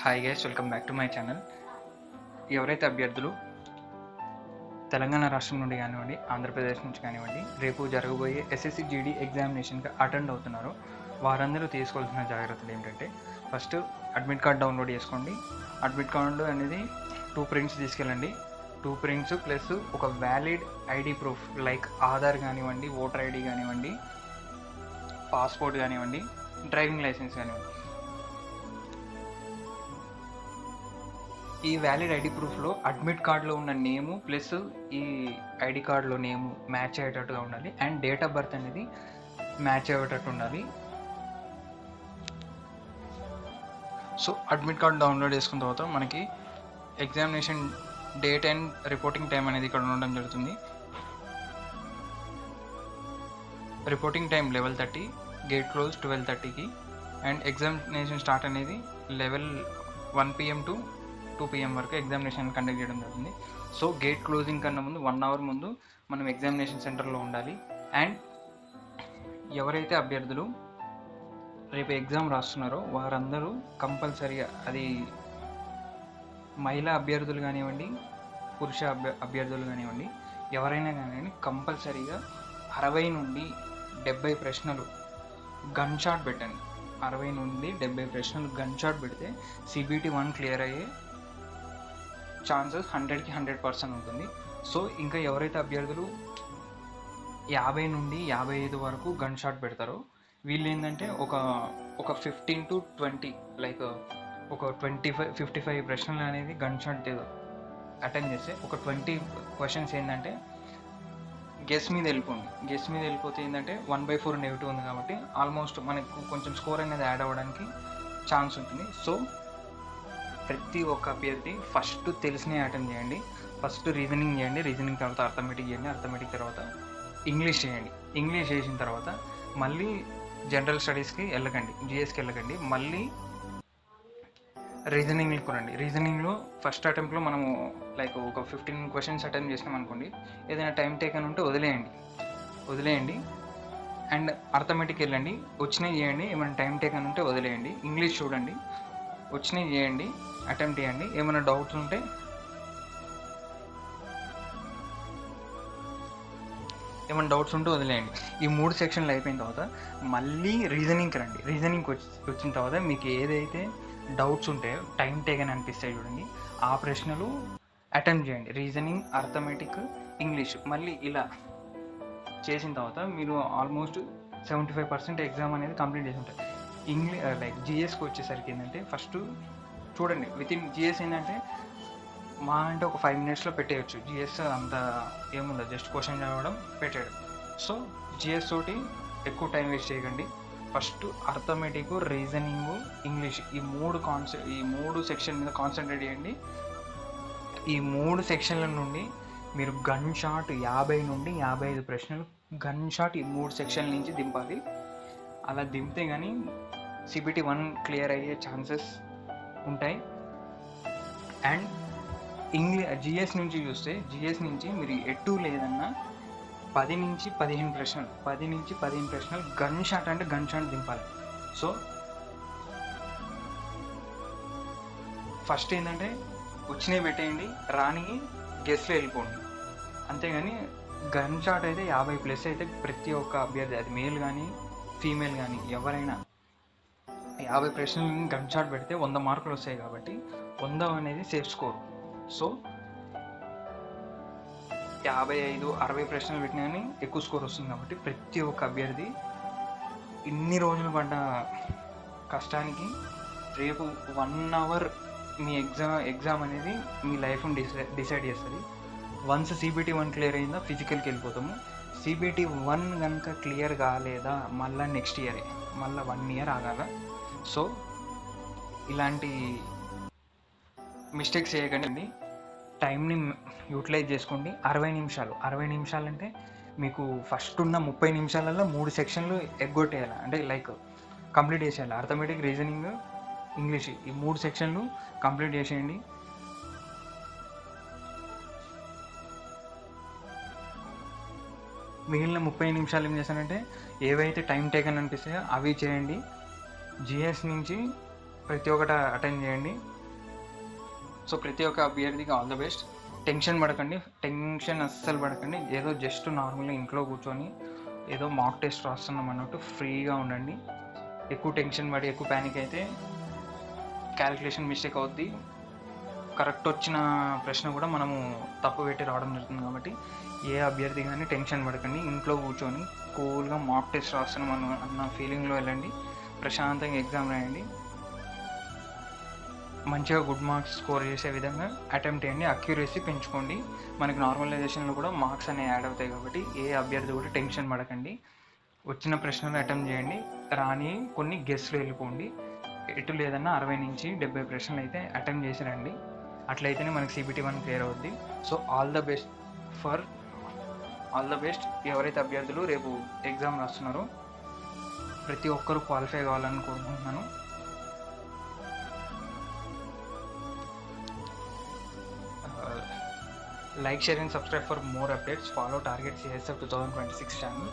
Hi guys, welcome back to my channel. ఎవరైతే అభ్యర్థులు తెలంగాణ రాష్ట్రం నుండి కానివ్వండి, ఆంధ్రప్రదేశ్ నుంచి కానివ్వండి, రేపు జరగబోయే ఎస్ఎస్సి జీడీ ఎగ్జామినేషన్కి అటెండ్ అవుతున్నారో వారందరూ తీసుకోవాల్సిన జాగ్రత్తలు ఏంటంటే, ఫస్ట్ అడ్మిట్ కార్డ్ డౌన్లోడ్ చేసుకోండి. అడ్మిట్ కార్డు అనేది 2 ప్రింట్స్ తీసుకెళ్ళండి. 2 ప్రింట్స్ ప్లస్ ఒక valid ID proof like Aadhaar కానివ్వండి, ఓటర్ ఐడి కానివ్వండి, పాస్పోర్ట్ కానివ్వండి, డ్రైవింగ్ లైసెన్స్ కానివ్వండి. ఈ వ్యాలిడ్ ఐడి ప్రూఫ్లో అడ్మిట్ కార్డులో ఉన్న నేము ప్లస్ ఈ ఐడి కార్డులో నేము మ్యాచ్ అయ్యేటట్టుగా ఉండాలి. అండ్ డేట్ ఆఫ్ బర్త్ అనేది మ్యాచ్ అయ్యేటట్టు ఉండాలి. సో అడ్మిట్ కార్డ్ డౌన్లోడ్ చేసుకున్న తర్వాత మనకి examination date and reporting time అనేది ఇక్కడ ఉండడం జరుగుతుంది. రిపోర్టింగ్ టైం 11:30, గేట్ క్లోజ్ 12:30కి, అండ్ ఎగ్జామినేషన్ స్టార్ట్ అనేది 1 PM to 2 PM వరకు ఎగ్జామినేషన్ కండక్ట్ చేయడం జరుగుతుంది. సో గేట్ క్లోజింగ్ కన్నా ముందు 1 hour ముందు మనం ఎగ్జామినేషన్ సెంటర్లో ఉండాలి. అండ్ ఎవరైతే అభ్యర్థులు రేపు ఎగ్జామ్ రాస్తున్నారో వారందరూ కంపల్సరీగా, అది మహిళా అభ్యర్థులు కానివ్వండి, పురుష అభ్యర్థులు కానివ్వండి, ఎవరైనా కానివ్వండి, కంపల్సరీగా 60 నుండి 70 ప్రశ్నలు గన్ షాట్ పెట్టండి. 60 నుండి 70 ప్రశ్నలు గన్ షాట్ పెడితే CBT 1 క్లియర్ అయ్యే ఛాన్సెస్ 100కి 100% ఉంటుంది. సో ఇంకా ఎవరైతే అభ్యర్థులు 50 నుండి 55 వరకు గన్ షాట్ పెడతారో వీళ్ళు ఏంటంటే ఒక 15 to 20 లైక్ ఒక 55 ప్రశ్నలు అనేది గన్ షాట్ అటెండ్ చేస్తే ఒక 20 క్వశ్చన్స్ ఏంటంటే గెస్ మీద వెళ్ళిపోతే ఏంటంటే 1/4 నెగిటివ్ ఉంది కాబట్టి ఆల్మోస్ట్ మనకు కొంచెం స్కోర్ అనేది యాడ్ అవ్వడానికి ఛాన్స్ ఉంటుంది. సో ప్రతి ఒక్క అభ్యర్థి ఫస్ట్ తెలిసినవి అటెండ్ చేయండి. ఫస్ట్ రీజనింగ్ చేయండి, రీజనింగ్ తర్వాత అర్థమెటిక్ చేయండి, అర్థమెటిక్ తర్వాత ఇంగ్లీష్ చేయండి. ఇంగ్లీష్ చేసిన తర్వాత మళ్ళీ జనరల్ స్టడీస్కి వెళ్ళకండి, జిఎస్కి వెళ్ళకండి, మళ్ళీ రీజనింగ్కి కొనండి. రీజనింగ్లో ఫస్ట్ అటెంప్ట్లో మనము లైక్ ఒక 15 క్వశ్చన్స్ అటెంప్ట్ చేసినాం అనుకోండి, ఏదైనా టైం టేకన్ ఉంటే వదిలేయండి. అండ్ అర్థమెటిక్ వెళ్ళండి, వచ్చినవి చేయండి, ఏమైనా టైం టేకన్ ఉంటే వదిలేయండి. ఇంగ్లీష్ చూడండి, వచ్చినవి చేయండి, అటెంప్ట్ చేయండి, ఏమైనా డౌట్స్ ఉంటే వదిలేయండి. ఈ 3 సెక్షన్లు అయిపోయిన తర్వాత మళ్ళీ రీజనింగ్కి రండి. రీజనింగ్కి వచ్చిన తర్వాత మీకు ఏదైతే డౌట్స్ ఉంటాయో టైం టేకన్ అనిపిస్తాయి చూడండి, ఆ ప్రశ్నలు అటెంప్ట్ చేయండి. రీజనింగ్, అర్థమెటిక్, ఇంగ్లీష్ మళ్ళీ ఇలా చేసిన తర్వాత మీరు ఆల్మోస్ట్ 75% ఎగ్జామ్ అనేది కంప్లీట్ చేసి ఉంటారు. లైక్ జిఎస్కి వచ్చేసరికి ఏంటంటే ఫస్ట్ చూడండి, వితిన్ జిఎస్ ఏంటంటే మా అంటే ఒక 5 minutesలో పెట్టేయచ్చు. జిఎస్ అంత ఏముందో, జస్ట్ క్వశ్చన్ చదవడం పెట్టేయడం. సో జిఎస్ తోటి ఎక్కువ టైం వేస్ట్ చేయకండి. ఫస్ట్ అర్థమెటిక్, రీజనింగ్, ఇంగ్లీష్ ఈ 3 సెక్షన్ మీద కాన్సన్ట్రేట్ చేయండి. ఈ 3 సెక్షన్ల నుండి మీరు గన్ షాట్ 50 నుండి 55 ప్రశ్నలు గన్ షాట్ ఈ 3 సెక్షన్ల నుంచి దింపాలి. అలా దింపితే కానీ CBT 1 క్లియర్ అయ్యే ఛాన్సెస్ ఉంటాయి. అండ్ జిఎస్ నుంచి చూస్తే, జిఎస్ నుంచి మీరు ఎటు లేదన్నా 10 నుంచి 15 ప్రశ్నలు గన్ షాట్ అంటే గన్ షాట్ దింపాలి. సో ఫస్ట్ ఏంటంటే వచ్చినవి పెట్టేయండి, రాని గెస్ట్లో వెళ్ళిపోండి. అంతేగాని గన్ షాట్ అయితే 50+ అయితే ప్రతి ఒక్క అభ్యర్థి, అది మేల్ కానీ ఫీమేల్ కానీ ఎవరైనా 50 ప్రశ్నలు గన్ షాట్ పెడితే 100 మార్కులు వస్తాయి కాబట్టి 100 అనేది సేఫ్ స్కోర్. సో 55-60 ప్రశ్నలు పెట్టినా కానీ ఎక్కువ స్కోర్ వస్తుంది కాబట్టి ప్రతి ఒక్క అభ్యర్థి ఇన్ని రోజులు పడ్డ కష్టానికి రేపు 1 hour మీ ఎగ్జామ్ అనేది మీ లైఫ్ని డిసైడ్ చేస్తుంది. వన్స్ CBT 1 క్లియర్ అయిందా ఫిజికల్కి వెళ్ళిపోతాము. CBT 1 కనుక క్లియర్ కాలేదా మళ్ళీ నెక్స్ట్ ఇయరే, మళ్ళీ 1 year ఆగాల. సో ఇలాంటి మిస్టేక్స్ చేయకండి. టైంని యూటిలైజ్ చేసుకోండి. 60 నిమిషాలు అంటే మీకు ఫస్ట్ ఉన్న 30 నిమిషాలలో 3 సెక్షన్లు ఎగ్గొట్టేయాలి, అంటే లైక్ కంప్లీట్ చేసేయాలి. అర్థమెటిక్, రీజనింగ్, ఇంగ్లీష్ ఈ 3 సెక్షన్లు కంప్లీట్ చేసేయండి. మిగిలిన 30 నిమిషాలు ఏం చేశానంటే ఏవైతే టైం టేకన్ అనిపిస్తాయో అవి చేయండి. జిఎస్ నుంచి ప్రతి ఒక్కటి అటెండ్ చేయండి. సో ప్రతి ఒక్క అభ్యర్థికి ఆల్ ద బెస్ట్. టెన్షన్ పడకండి, టెన్షన్ అస్సలు పడకండి. ఏదో జస్ట్ నార్మల్గా ఇంట్లో కూర్చొని ఏదో మాక్ టెస్ట్ రాస్తున్నాం అన్నట్టు ఫ్రీగా ఉండండి. ఎక్కువ టెన్షన్ పడి ఎక్కువ ప్యానిక్ అయితే క్యాలిక్యులేషన్ మిస్టేక్ అవుద్ది. కరెక్ట్ వచ్చిన ప్రశ్న కూడా మనము తప్పు పెట్టి రావడం జరుగుతుంది. కాబట్టి ఏ అభ్యర్థి కానీ టెన్షన్ పడకండి. ఇంట్లో కూర్చొని కూల్గా మాక్ టెస్ట్ రాస్తున్నాం అన్న ఫీలింగ్లో వెళ్ళండి. ప్రశాంతంగా ఎగ్జామ్ రాయండి. మంచిగా గుడ్ మార్క్స్ స్కోర్ చేసే విధంగా అటెంప్ట్ చేయండి. అక్యురసీ పెంచుకోండి. మనకి నార్మలైజేషన్లో కూడా మార్క్స్ అనేవి యాడ్ అవుతాయి. కాబట్టి ఏ అభ్యర్థి కూడా టెన్షన్ పడకండి. వచ్చిన ప్రశ్నలు అటెంప్ట్ చేయండి. రాని కొన్ని గెస్ట్లు వెళ్ళిపోండి. ఎటు లేదన్నా 60 నుంచి 70 ప్రశ్నలు అయితే అటెంప్ట్ చేసి రండి. అట్లయితేనే మనకి CBT 1 క్లియర్ అవుద్ది. So all the best. ఎవరైతే అభ్యర్థులు రేపు ఎగ్జామ్ రాస్తున్నారో ప్రతి ఒక్కరూ క్వాలిఫై కావాలని కోరుకుంటున్నాను. Like, share and subscribe for more updates. Follow Target CSF 2026 channel.